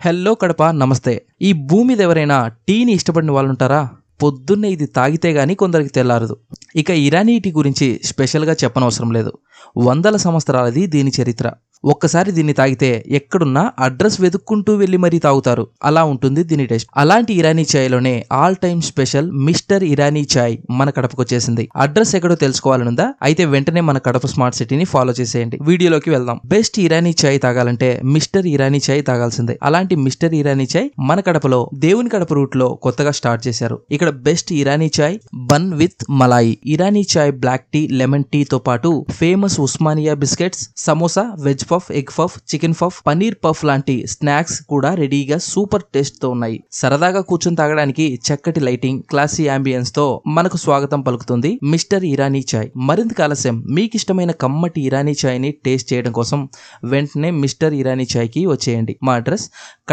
Hello Kadapa నమస్తే. ఈ భూమి మీద ఎవరైనా టీని ఇష్టపడిన వాళ్ళు ఉంటారా? పొద్దున్నే ఇది తాగితే గానీ కొందరికి తెల్లారదు. ఇక ఇరానీ టీ గురించి స్పెషల్గా చెప్పనవసరం లేదు. వందల సంవత్సరాలది దీని చరిత్ర. ఒక్కసారి దీన్ని తాగితే ఎక్కడున్నా అడ్రస్ వెతుక్కుంటూ వెళ్ళి మరీ తాగుతారు. అలా ఉంటుంది దీని టేస్ట్. అలాంటి ఇరానీ ఛాయ్లోనే all time special mister Irani chai మన కడపకు వచ్చేసింది. అడ్రస్ ఎక్కడో తెలుసుకోవాలనుందా? అయితే వెంటనే మన కడప స్మార్ట్ సిటీని ఫాలో చేసేయండి. వీడియోలోకి వెళ్దాం. బెస్ట్ ఇరానీ ఛాయ్ తాగాలంటే మిస్టర్ ఇరానీ ఛాయ్ తాగాల్సిందే. అలాంటి మిస్టర్ ఇరానీ ఛాయ్ మన కడపలో దేవుని కడప రూట్ లో కొత్తగా స్టార్ట్ చేశారు. ఇక్కడ best Irani chai bun with malai, Irani chai black tea, lemon tea తో పాటు famous Osmania biscuits, samosa, veg puff, egg puff, chicken puff, paneer puff లాంటి స్నాక్స్ కూడా రెడీగా సూపర్ టేస్ట్ తో ఉన్నాయి. సరదాగా కూర్చొని తాగడానికి చక్కటి లైటింగ్, క్లాసీ అంబియన్స్ తో మనకు స్వాగతం పలుకుతుంది మిస్టర్ ఇరానీ ఛాయ్. మరింత ఆలస్యం, మీకు ఇష్టమైన కమ్మటి ఇరానీ ఛాయ్ ని టేస్ట్ చేయడం కోసం వెంటనే మిస్టర్ ఇరానీ ఛాయ్ కి వచ్చేయండి. మా అడ్రస్